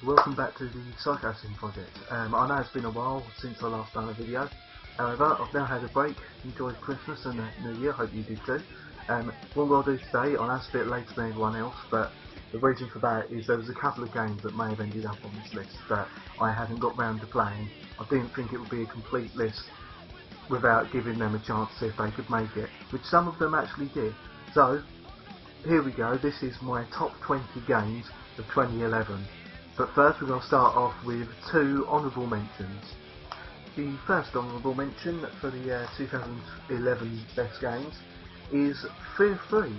welcome back to the Psychosin project. I know it's been a while since I last done a video, however I've now had a break, enjoyed Christmas and the New Year, hope you did too. What I'll do today, I know it's a bit later than everyone else, but the reason for that is there was a couple of games that may have ended up on this list that I haven't got round to playing. I didn't think it would be a complete list without giving them a chance to see if they could make it, which some of them actually did. So, here we go, this is my top 20 games of 2011. But first we're going to start off with two honourable mentions. The first honourable mention for the 2011 best games is Fear 3.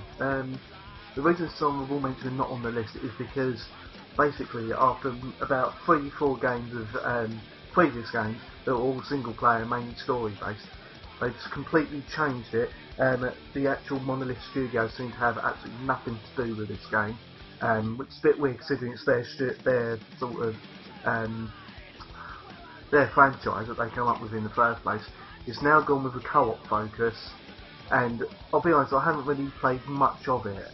The reason it's honourable mention and not on the list is because basically after about 3-4 games of previous games that were all single player, mainly story based, they just completely changed it. The actual Monolith Studio seem to have absolutely nothing to do with this game, which is a bit weird considering it's their sort of their franchise that they come up with in the first place. It's now gone with a co-op focus, and I'll be honest, I haven't really played much of it.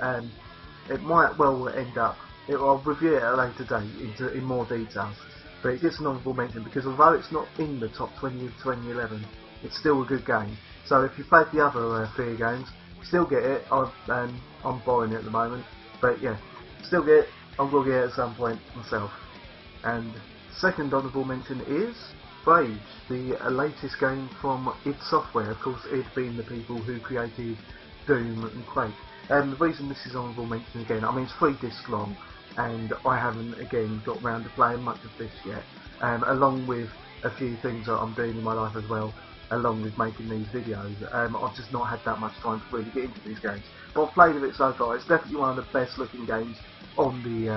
It might well end up, I'll review it at a later date in more detail, but it gets an honourable mention because although it's not in the top 20 of 2011, it's still a good game. So if you played the other Fear games, still get it. I'm borrowing it at the moment, but yeah, still get it. I will get it at some point myself. And second honourable mention is Rage, the latest game from id Software. Of course, id being the people who created Doom and Quake. The reason this is honourable mention again, I mean it's 3 discs long, and I haven't again got round to playing much of this yet. Along with a few things that I'm doing in my life as well, along with making these videos. I've just not had that much time to really get into these games. But I've played with it so far. It's definitely one of the best looking games on the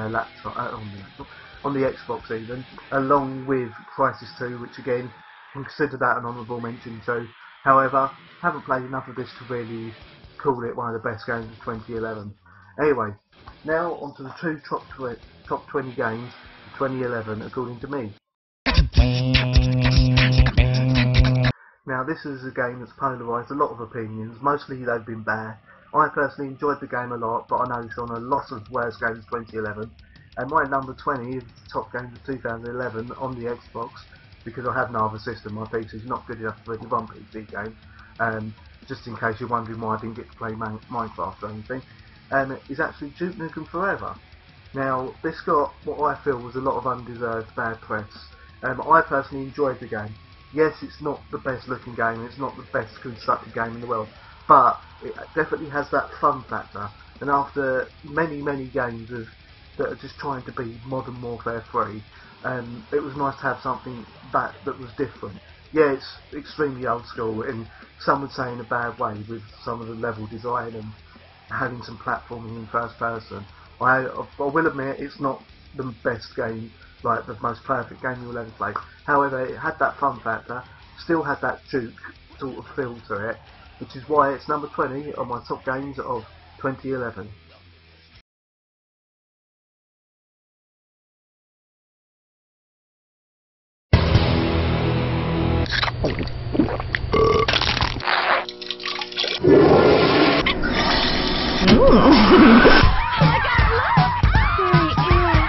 on the Xbox even, along with Crisis 2, which again, I consider that an honourable mention too. However, haven't played enough of this to really call it one of the best games of 2011. Anyway, now onto the two top 20 games of 2011 according to me. Now this is a game that's polarised a lot of opinions, mostly they've been bad. I personally enjoyed the game a lot, but I know it's on a lot of worst games of 2011. And my number 20 is the top games of 2011 on the Xbox, because I have no other system. My PC is not good enough to really run PC games. Just in case you're wondering why I didn't get to play Minecraft or anything, is actually Duke Nukem Forever. Now this got what I feel was a lot of undeserved bad press. I personally enjoyed the game. Yes, it's not the best looking game, it's not the best constructed game in the world, but it definitely has that fun factor. And after many games that are just trying to be Modern Warfare 3, it was nice to have something that was different. Yeah, it's extremely old school, and some would say in a bad way, with some of the level design and having some platforming in first person. I will admit it's not the best game, like the most perfect game you'll ever play. However, it had that fun factor, still had that Duke sort of feel to it, which is why it's number 20 on my top games of 2011.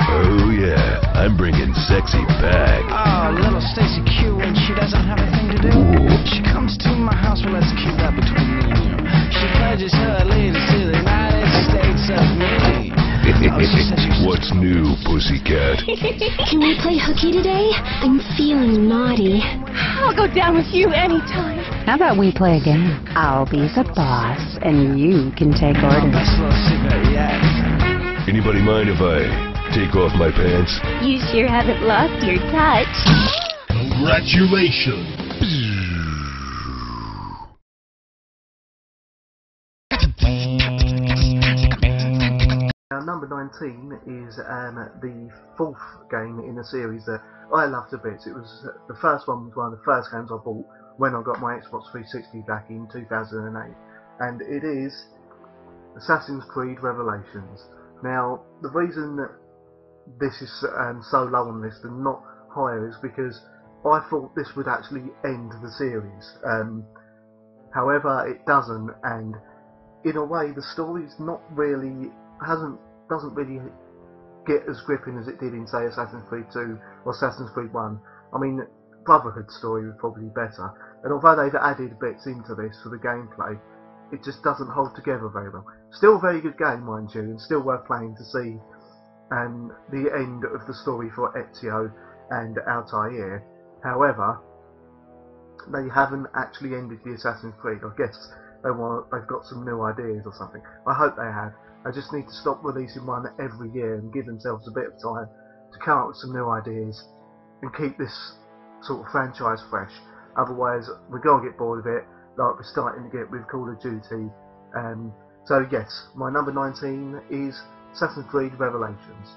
Oh yeah, I'm bringing sexy back. Oh, little Stacy Q when she doesn't have a thing to do. Ooh. She comes to my house, well let's keep that between me and you. She pledges her allegiance to the United States of me. What's new, pussycat? Can we play hooky today? I'm feeling naughty. I'll go down with you anytime. How about we play a game? I'll be the boss, and you can take orders. Best little secret yet. Anybody mind if I take off my pants? You sure haven't lost your touch. Congratulations! Now number 19 is the fourth game in a series that I loved to bits. It was the first one was one of the first games I bought when I got my Xbox 360 back in 2008, and it is Assassin's Creed Revelations. Now the reason that this is so low on the list and not higher is because I thought this would actually end the series. However, it doesn't, and in a way the story's not really doesn't really get as gripping as it did in, say, Assassin's Creed 2 or Assassin's Creed 1. I mean, Brotherhood's story was probably better, and although they've added bits into this for the gameplay, it just doesn't hold together very well. Still a very good game, mind you, and still worth playing to see the end of the story for Ezio and Altair. However, they haven't actually ended the Assassin's Creed. I guess they've got some new ideas or something. I hope they have. They just need to stop releasing one every year and give themselves a bit of time to come up with some new ideas and keep this sort of franchise fresh. Otherwise, we're going to get bored of it, like we're starting to get with Call of Duty. So yes, my number 19 is Assassin's Creed Revelations.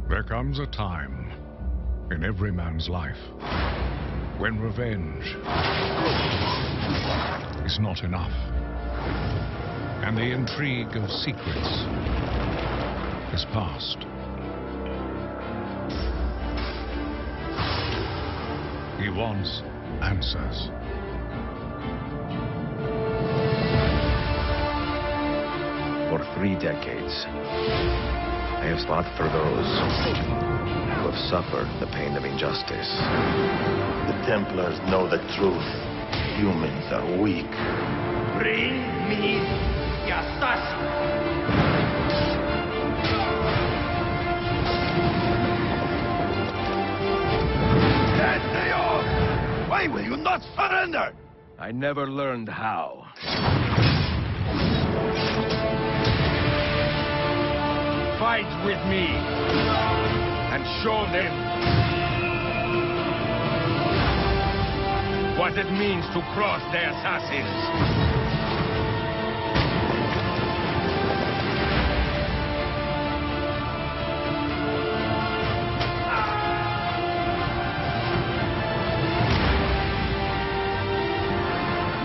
There comes a time in every man's life when revenge is not enough, and the intrigue of secrets is past. He wants answers. For 3 decades, I have fought for those who have suffered the pain of injustice. The Templars know the truth. Humans are weak. Bring me the assassin! Why will you not surrender? I never learned how. Fight with me and show them what it means to cross the assassins.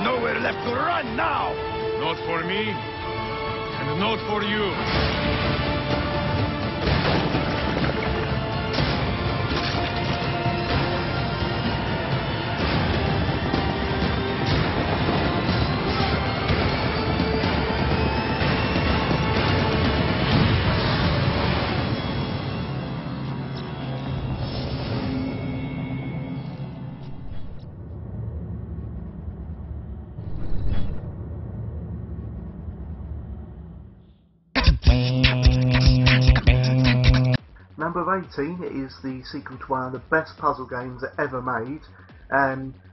Nowhere left to run now! Not for me, and not for you. Number 18 is the sequel to one of the best puzzle games ever made.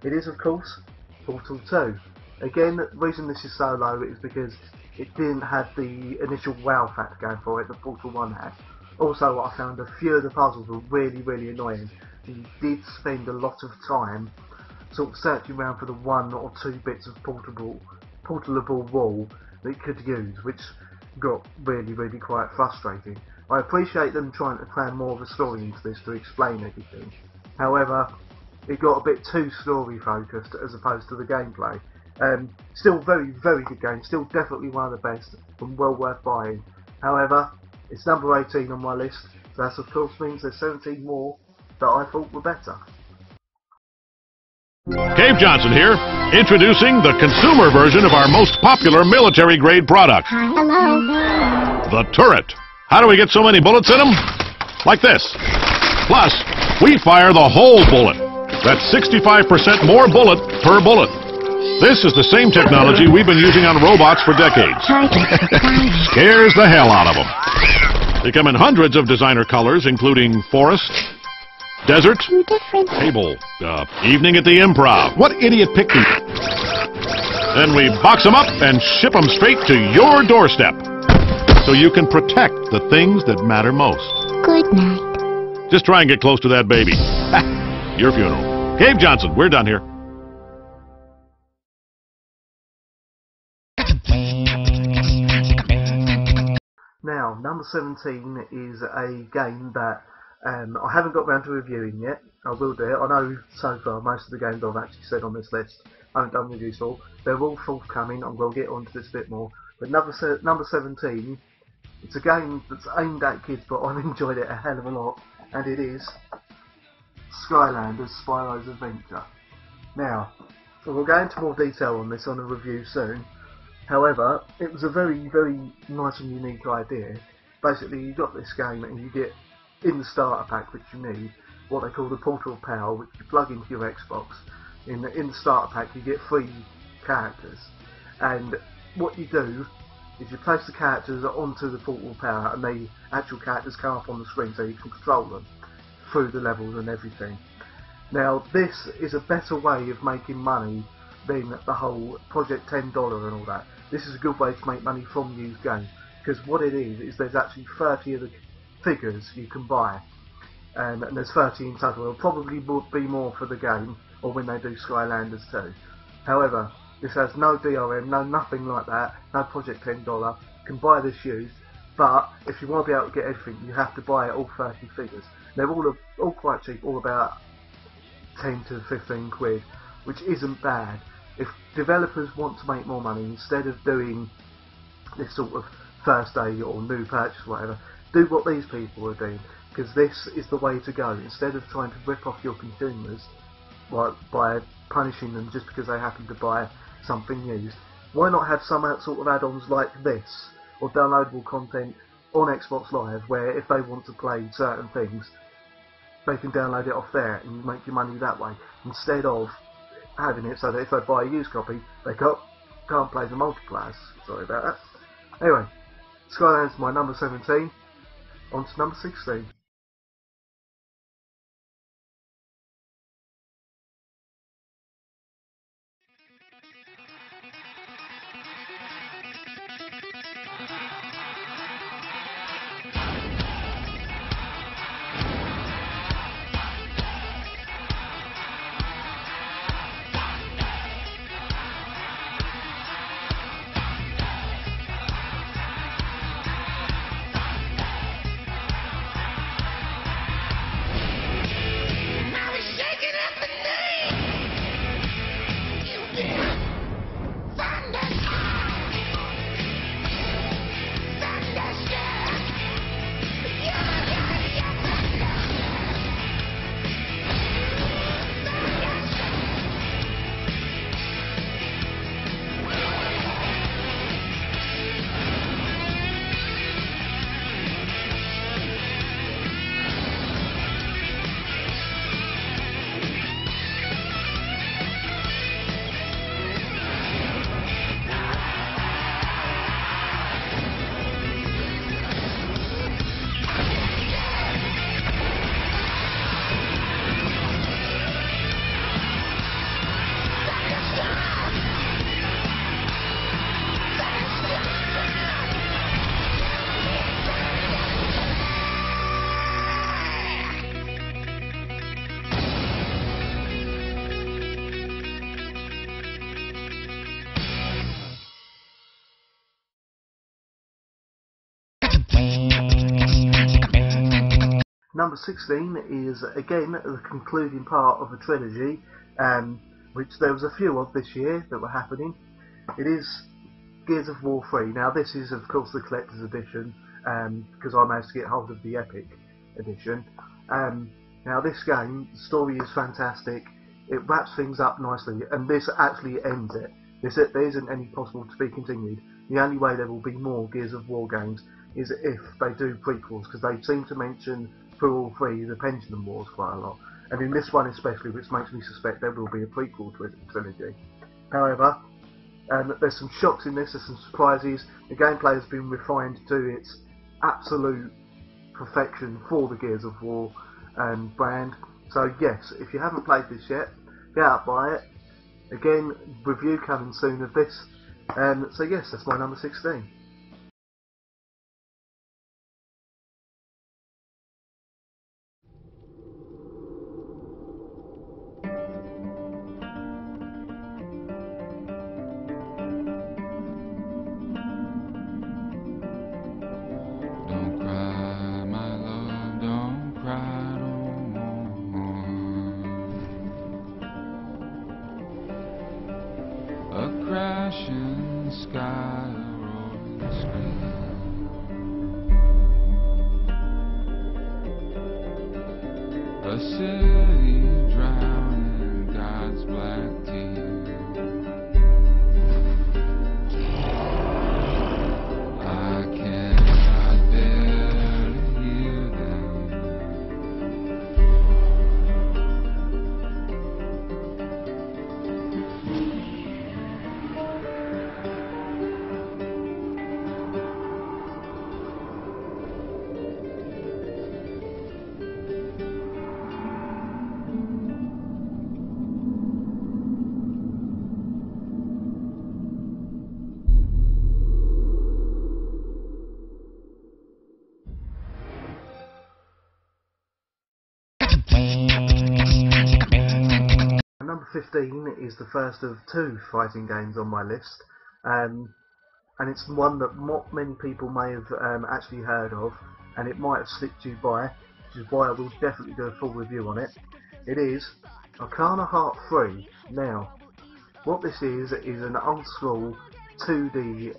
It is, of course, Portal 2. Again, the reason this is so low is because it didn't have the initial wow factor going for it that Portal 1 had. Also, I found a few of the puzzles were really, really annoying. You did spend a lot of time sort of searching around for the 1 or 2 bits of portable wall that you could use, which got really, really quite frustrating. I appreciate them trying to cram more of a story into this to explain everything. However, it got a bit too story focused as opposed to the gameplay. Still very, very good game, still definitely one of the best and well worth buying. However, it's number 18 on my list, so that of course means there's 17 more that I thought were better. Cave Johnson here, introducing the consumer version of our most popular military-grade product. Hello. The turret. How do we get so many bullets in them? Like this. Plus, we fire the whole bullet. That's 65% more bullet per bullet. This is the same technology we've been using on robots for decades. Scares the hell out of them. They come in hundreds of designer colors, including forest, desert, table, evening at the Improv. What idiot picked these? Then we box them up and ship them straight to your doorstep, so you can protect the things that matter most. Good night. Just try and get close to that baby. Your funeral. Cave Johnson, we're done here. Now, number 17 is a game that I haven't got round to reviewing yet. I will do it. I know so far most of the games I've actually said on this list I haven't done reviews for. They're all forthcoming. I'm going to get onto this a bit more. But number 17, it's a game that's aimed at kids, but I've enjoyed it a hell of a lot, and it is Skylanders Spyro's Adventure. Now, We'll go into more detail on this on a review soon. However, it was a very, very nice and unique idea. Basically, you got this game and you get, in the starter pack which you need, what they call the Portal of Power, which you plug into your Xbox. In the starter pack you get 3 characters, and what you do is you place the characters onto the Portal of Power and the actual characters come up on the screen so you can control them through the levels and everything. Now this is a better way of making money than the whole Project $10 and all that. This is a good way to make money from used games, because what it is there's actually 30 of the figures you can buy, and there's 30 in total. There'll probably be more for the game, or when they do Skylanders too. However, this has no DRM, no nothing like that, no Project $10. You can buy this used, but if you want to be able to get everything, you have to buy all 30 figures. They're all quite cheap, all about 10 to 15 quid, which isn't bad. If developers want to make more money, instead of doing this sort of first day or new purchase or whatever, do what these people are doing, because this is the way to go. Instead of trying to rip off your consumers by punishing them just because they happen to buy something used, why not have some sort of add-ons like this, or downloadable content on Xbox Live, where if they want to play certain things, they can download it off there and you make your money that way, instead of having it so that if they buy a used copy, they can't play the multipliers. Sorry about that. Anyway, Skylanders my number 17, on to number 16. Number 16 is again the concluding part of a trilogy, which there was a few of this year that were happening. It is Gears of War 3. Now this is of course the collector's edition, because I managed to get hold of the Epic edition. Now this game, the story is fantastic, it wraps things up nicely, and this actually ends it. There isn't any possible to be continued. The only way there will be more Gears of War games is if they do prequels, because they seem to mention through all 3 the Pendulum Wars quite a lot, and in this one especially, which makes me suspect there will be a prequel trilogy. However, there's some shocks in this, there's some surprises. The gameplay has been refined to its absolute perfection for the Gears of War brand. So yes, if you haven't played this yet, get out, buy it. Again, review coming soon of this. So yes, that's my number 16. Crashing sky, rolling screen. A city drowning in God's black tears. Number 15 is the first of 2 fighting games on my list, and it's one that not many people may have actually heard of, and it might have slipped you by, which is why I will definitely do a full review on it. It is Arcana Heart 3. Now, what this is an old school 2D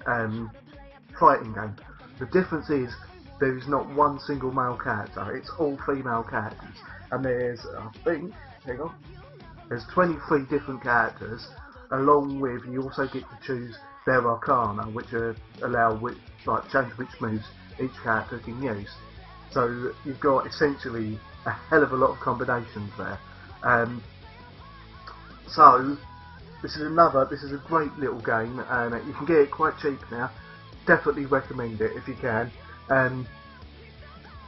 fighting game. The difference is there is not one single male character, it's all female characters, and there's, I think, hang on, there's 23 different characters, along with you also get to choose their Arcana, which allow change which moves each character can use. So you've got essentially a hell of a lot of combinations there. So this is a great little game, and you can get it quite cheap now. Definitely recommend it if you can.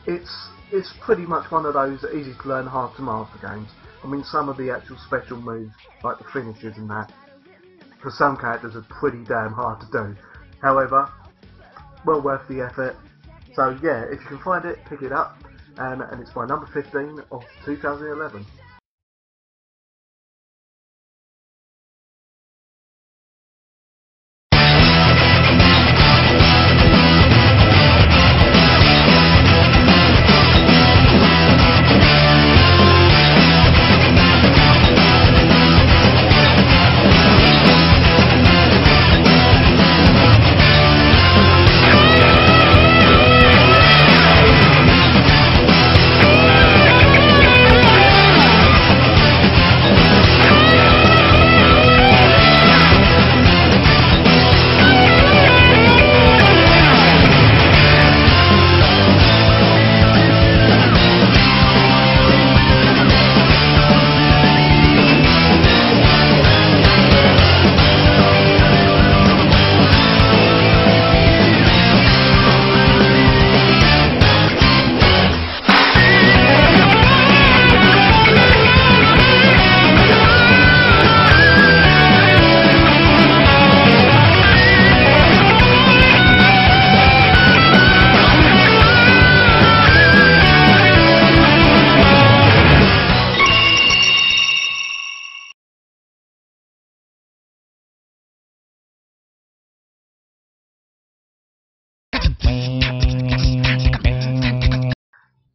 It's pretty much one of those easy to learn, hard to master games. I mean, some of the actual special moves, like the finishes and that, for some characters are pretty damn hard to do. However, well worth the effort. So yeah, if you can find it, pick it up, and it's my number 15 of 2011.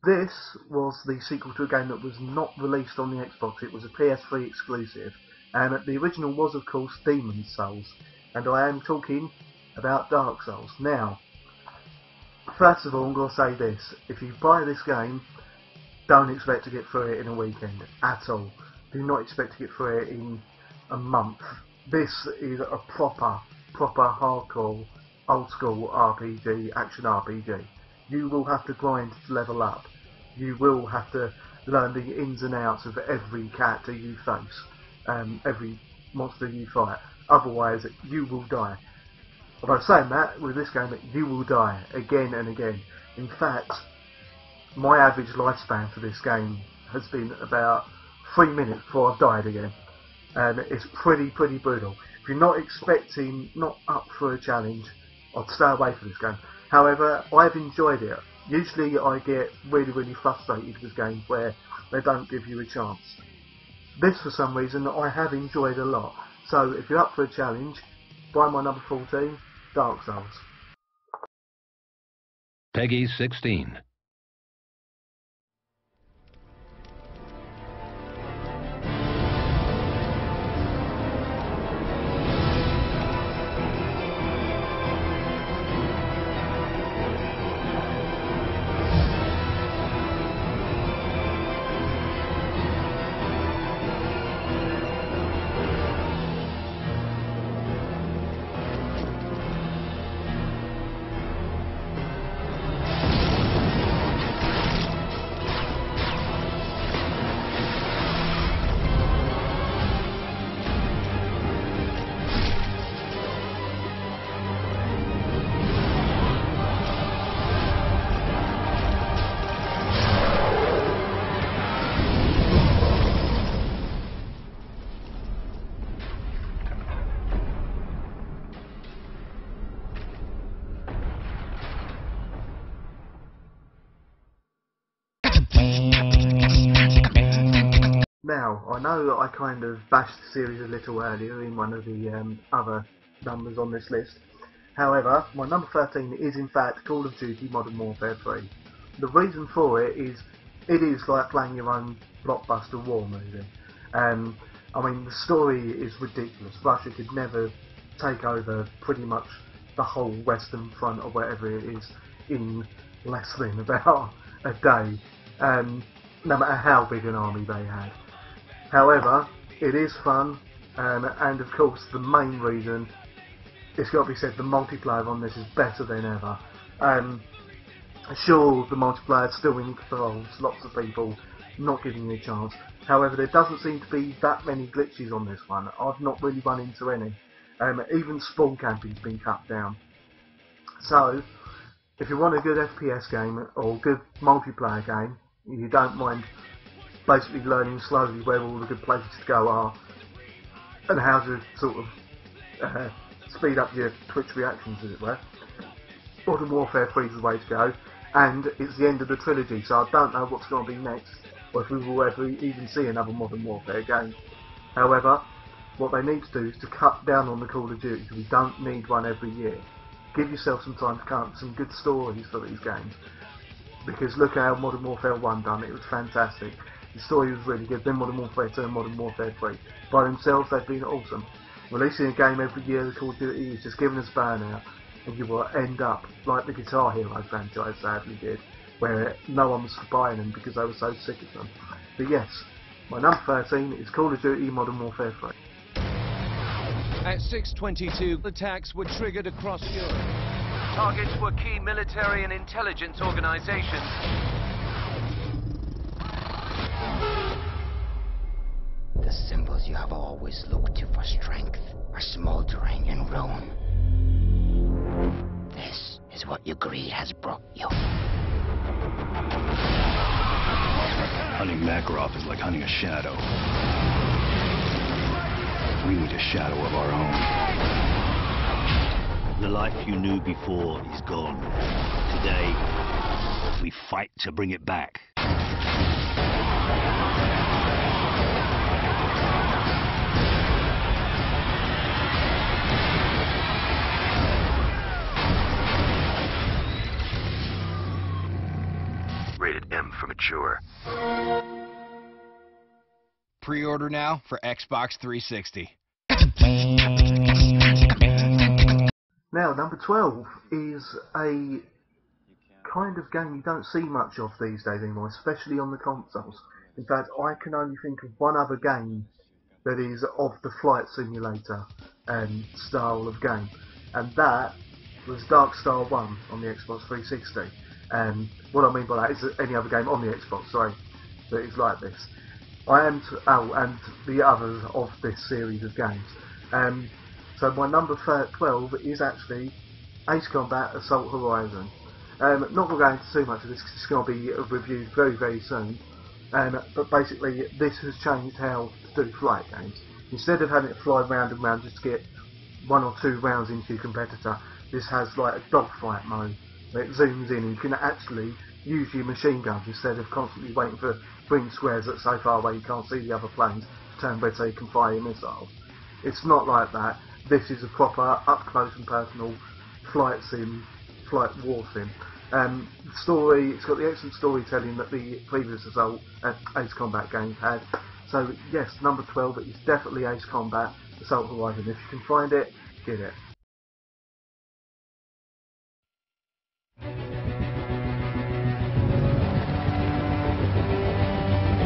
This was the sequel to a game that was not released on the Xbox. It was a PS3 exclusive, and the original was of course Demon's Souls, and I am talking about Dark Souls. Now, first of all I'm going to say this: if you buy this game, don't expect to get through it in a weekend at all. Do not expect to get through it in a month. This is a proper hardcore old school RPG, action RPG. You will have to grind to level up. You will have to learn the ins and outs of every character you face, every monster you fight. Otherwise, you will die. By saying that, with this game, you will die again and again. In fact, my average lifespan for this game has been about 3 minutes before I've died again. And it's pretty brutal. If you're not up for a challenge, I'd stay away from this game. However, I've enjoyed it. Usually I get really frustrated with games where they don't give you a chance. This, for some reason, I have enjoyed a lot. So if you're up for a challenge, buy my number 14, Dark Souls. Peggy 16. Now, I know that I kind of bashed the series a little earlier in one of the other numbers on this list. However, my number 13 is in fact Call of Duty Modern Warfare 3. The reason for it is like playing your own blockbuster war movie. I mean, the story is ridiculous. Russia could never take over pretty much the whole Western Front or whatever it is in less than about a day, no matter how big an army they had. However, it is fun, and of course the main reason, it's got to be said, the multiplayer on this is better than ever. Sure, the multiplayer still involves lots of people not giving you a chance. However, there doesn't seem to be that many glitches on this one. I've not really run into any. Even spawn camping's been cut down. So, if you want a good FPS game or good multiplayer game, you don't mind basically learning slowly where all the good places to go are and how to sort of speed up your Twitch reactions, as it were. Modern Warfare 3 is the way to go, and it's the end of the trilogy, so I don't know what's going to be next, or if we will ever even see another Modern Warfare game. However, what they need to do is to cut down on the Call of Duty, because we don't need one every year. Give yourself some time to come up with some good stories for these games, because look how Modern Warfare 1 done, it was fantastic. The story was really good, then Modern Warfare 2 and Modern Warfare 3. By themselves, they've been awesome. Releasing a game every year, the Call of Duty is just giving us burnout, and you will end up like the Guitar Hero franchise sadly did, where no one was buying them because they were so sick of them. But yes, my number 13 is Call of Duty Modern Warfare 3. At 6:22, attacks were triggered across Europe. Targets were key military and intelligence organizations. The symbols you have always looked to for strength are smoldering in ruin. This is what your greed has brought you. Hunting Makarov is like hunting a shadow. We need a shadow of our own. The life you knew before is gone. Today, we fight to bring it back. Rated M for mature. Pre-order now for Xbox 360. Now, number 12 is a kind of game you don't see much of these days anymore, especially on the consoles. In fact, I can only think of one other game that is of the flight simulator style of game, and that was Dark Star 1 on the Xbox 360. What I mean by that is any other game on the Xbox, sorry, that is like this. And the others of this series of games. So my number 12 is actually Ace Combat Assault Horizon. Not going to go into too much of this because it's going to be reviewed very, very soon. But basically, this has changed how to do flight games. Instead of having it fly round and round just to get 1 or 2 rounds into your competitor, this has like a dogfight mode where it zooms in and you can actually use your machine guns instead of constantly waiting for green squares that are so far away you can't see the other planes to turn red so you can fire your missiles. It's not like that. This is a proper up close and personal flight war sim. Story, it's got the excellent storytelling that the previous Ace Combat games had. So yes, number 12 is definitely Ace Combat Assault Horizon. If you can find it, get it.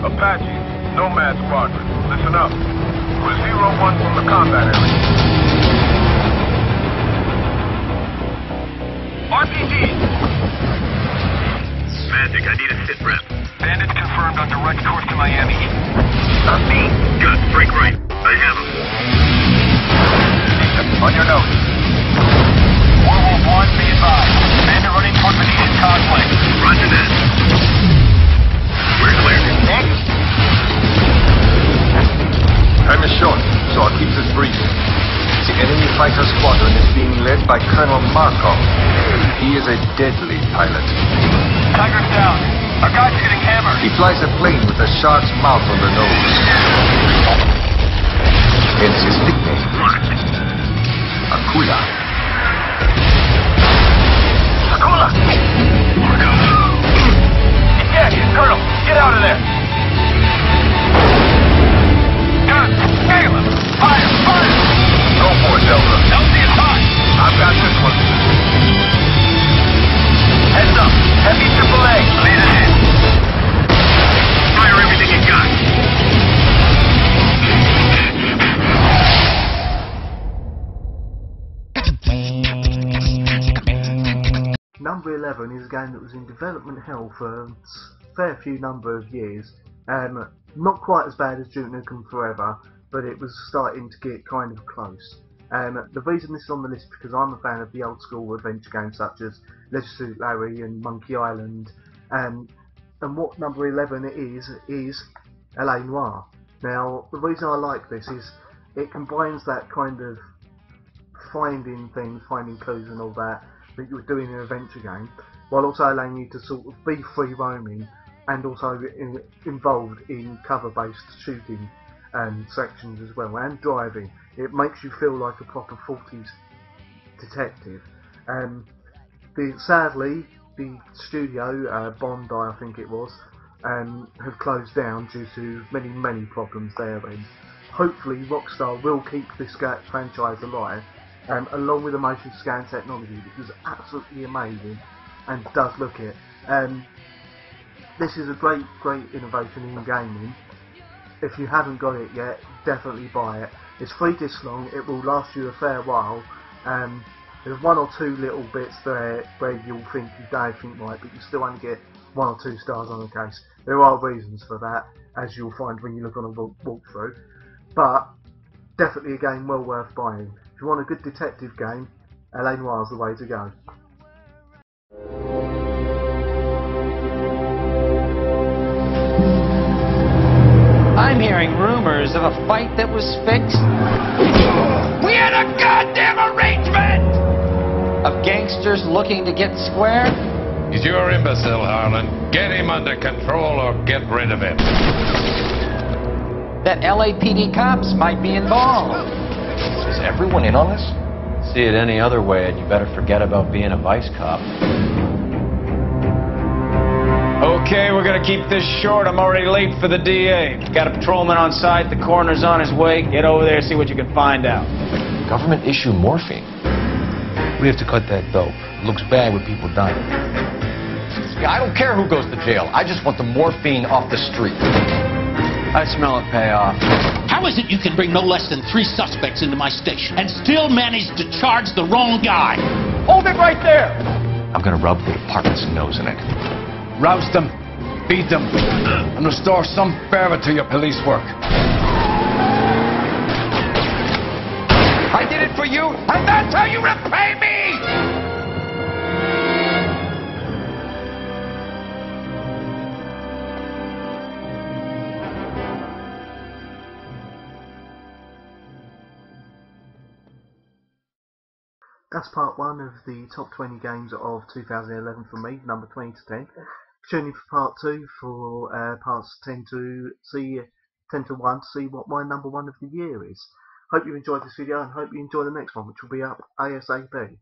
Apache, Nomad Squadron, listen up. We're 0-1 from the combat area. RPGs! Magic, I need a sit rep. Bandits confirmed on direct course to Miami. Not me. Good, break right. I have him. On your notes. Werewolf 1, be advised. Bandit running toward Venetian conflict. Roger that. We're clear. Next. Time is short, so I'll keep this brief. The enemy fighter squadron is being led by Colonel Markov. He is a deadly pilot. Tiger's down. Our guy's getting hammered. He flies a plane with a shark's mouth on the nose. Hence his nickname. Akula. Akula! Yeah, Colonel, get out of there. Gun, nail him. Fire, fire. Go for it, Delta. Delta is hot. I've got this one. Heads up. Heavy AAA. Lead ahead. Fire everything you got. Number 11 is a game that was in development hell for a fair few number of years. Not quite as bad as Duke Nukem Forever, but it was starting to get kind of close. The reason this is on the list is because I'm a fan of the old school adventure games such as Leisure Suit Larry and Monkey Island, and what number 11 is LA Noire. Now, the reason I like this is it combines that kind of finding things, finding clues and all that you're doing in an adventure game, while also allowing you to sort of be free roaming and also involved in cover-based shooting sections as well, and driving. It makes you feel like a proper 40s detective. Sadly, the studio, Bondi I think it was, have closed down due to many problems therein. Hopefully Rockstar will keep this franchise alive, along with the motion scan technology, which is absolutely amazing and does look it. This is a great innovation in gaming. If you haven't got it yet, definitely buy it. It's 3 discs long, it will last you a fair while. There's 1 or 2 little bits there where you'll think you don't think right, but you still only get 1 or 2 stars on the case. There are reasons for that, as you'll find when you look on a walkthrough. But definitely a game well worth buying. If you want a good detective game, LA Noire is the way to go. I'm hearing rumors of a fight that was fixed. We had a goddamn arrangement! Of gangsters looking to get square? He's your imbecile, Harlan. Get him under control or get rid of him. That LAPD cops might be involved. Is everyone in on this? See it any other way and you better forget about being a vice cop. Okay, we're gonna keep this short. I'm already late for the DA. Got a patrolman on site, the coroner's on his way. Get over there, see what you can find out. Government issue morphine. We have to cut that dope. It looks bad with people dying. Yeah, I don't care who goes to jail. I just want the morphine off the street. I smell it pay off. How is it you can bring no less than 3 suspects into my station and still manage to charge the wrong guy? Hold it right there! I'm gonna rub the department's nose in it. Roust them, beat them, and restore some fervor to your police work. I did it for you, and that's how you repay me! That's part 1 of the top 20 games of 2011 for me, number 20 to 10. Tune in for part 2 for parts 10 to 1 to see what my number 1 of the year is. Hope you enjoyed this video and hope you enjoy the next one, which will be up ASAP.